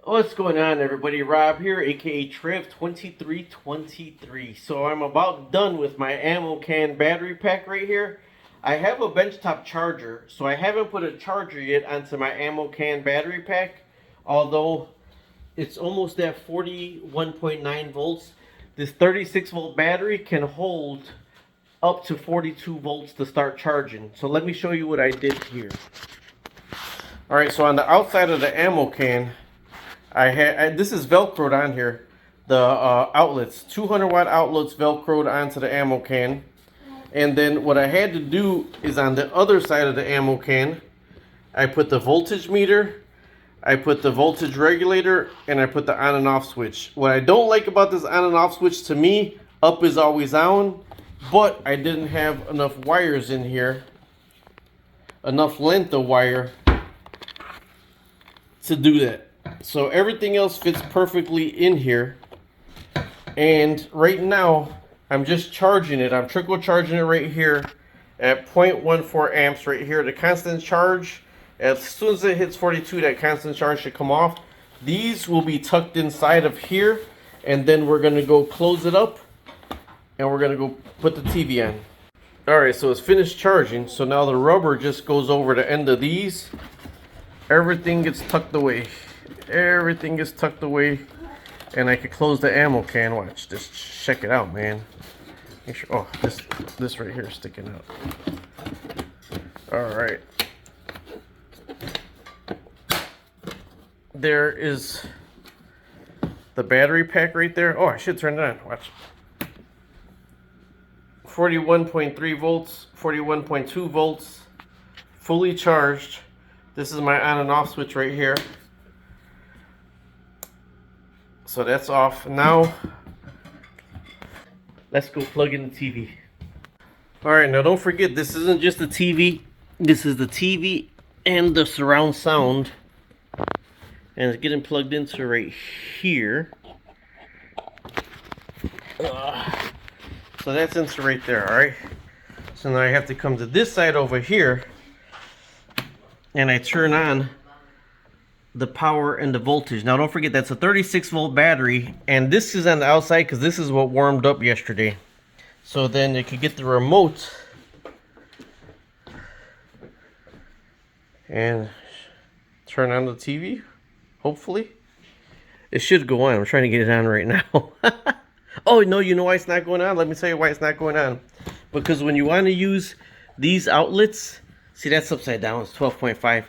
What's going on, everybody? Rob here, aka Trev2323. So I'm about done with my ammo can battery pack right here. I have a benchtop charger, so I haven't put a charger yet onto my ammo can battery pack, although it's almost at 41.9 volts. This 36 volt battery can hold up to 42 volts to start charging. So let me show you what I did here. Alright, so on the outside of the ammo can, this is velcroed on here, the outlets, 200 watt outlets velcroed onto the ammo can. And then what I had to do is on the other side of the ammo can, I put the voltage meter, I put the voltage regulator, and I put the on and off switch. What I don't like about this on and off switch, to me, up is always on, but I didn't have enough wires in here, enough length of wire to do that. So everything else fits perfectly in here. And right now, I'm just charging it. I'm trickle charging it right here at 0.14 amps right here. The constant charge, as soon as it hits 42, that constant charge should come off. These will be tucked inside of here. And then we're going to go close it up. And we're going to go put the TV on. Alright, so it's finished charging. So now the rubber just goes over the end of these. Everything gets tucked away. Everything gets tucked away. And I can close the ammo can. Watch, just check it out, man. Make sure, oh, this right here is sticking out. Alright. There is the battery pack right there. Oh, I should turn it on. Watch. 41.3 volts, 41.2 volts, fully charged. This is my on and off switch right here. So that's off. Now, let's go plug in the TV. Alright, now don't forget, this isn't just the TV. This is the TV and the surround sound. And it's getting plugged into right here. So that's into right there, alright? So now I have to come to this side over here. And I turn on the power and the voltage. Now don't forget, that's a 36 volt battery, and this is on the outside because this is what warmed up yesterday. So then you can get the remote and turn on the TV. Hopefully it should go on. I'm trying to get it on right now. Oh no, you know why it's not going on? Let me tell you why it's not going on. Because when you want to use these outlets, see, that's upside down, it's 12.5.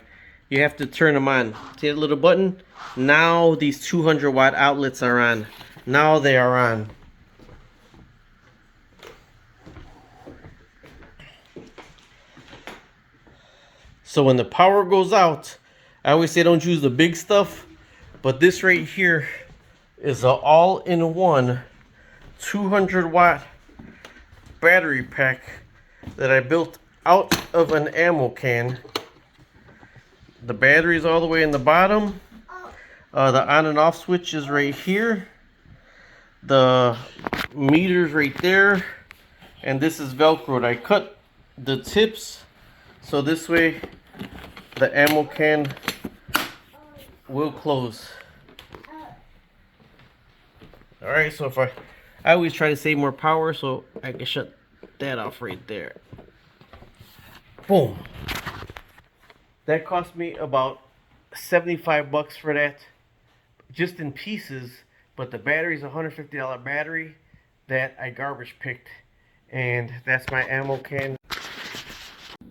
You have to turn them on. See that little button? Now these 200 watt outlets are on. Now they are on. So when the power goes out, I always say don't use the big stuff, but this right here is an all-in-one 200 watt battery pack that I built out of an ammo can. The battery is all the way in the bottom. The on and off switch is right here. The meter's right there. And this is velcroed. I cut the tips so this way the ammo can will close. Alright, so if I always try to save more power, so I can shut that off right there. Boom. That cost me about 75 bucks for that, just in pieces. But the battery's a $150 battery that I garbage picked, and that's my ammo can.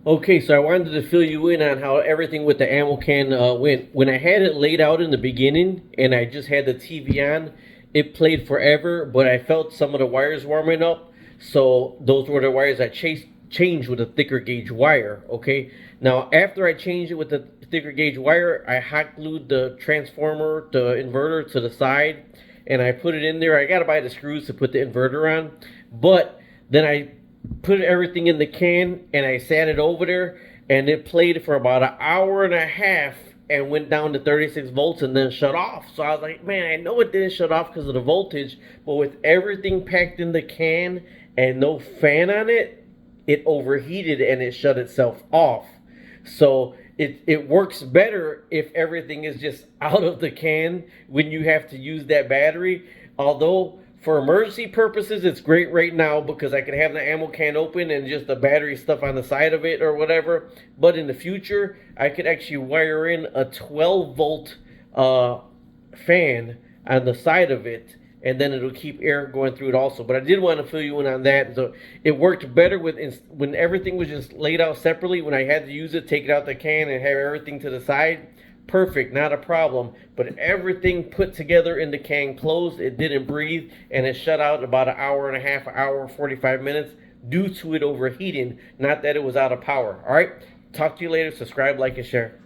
Okay, so I wanted to fill you in on how everything with the ammo can went. When I had it laid out in the beginning and I just had the TV on, it played forever, but I felt some of the wires warming up. So those were the wires I changed with a thicker gauge wire. Okay, now after I changed it with the thicker gauge wire, I hot glued the transformer, the inverter to the side, and I put it in there. I gotta buy the screws to put the inverter on, but then I put everything in the can and I sat it over there, and it played for about an hour and a half and went down to 36 volts and then shut off. So I was like, man, I know it didn't shut off because of the voltage, but with everything packed in the can and no fan on it, it overheated and it shut itself off. So it works better if everything is just out of the can when you have to use that battery. Although for emergency purposes, it's great right now because I can have the ammo can open and just the battery stuff on the side of it or whatever. But in the future, I could actually wire in a 12 volt fan on the side of it, and then it'll keep air going through it also. But I did want to fill you in on that. So it worked better when everything was just laid out separately. When I had to use it, take it out the can and have everything to the side, perfect, not a problem. But everything put together in the can closed, it didn't breathe, and it shut out in about an hour and a half, hour, 45 minutes due to it overheating, not that it was out of power. All right, talk to you later. Subscribe, like, and share.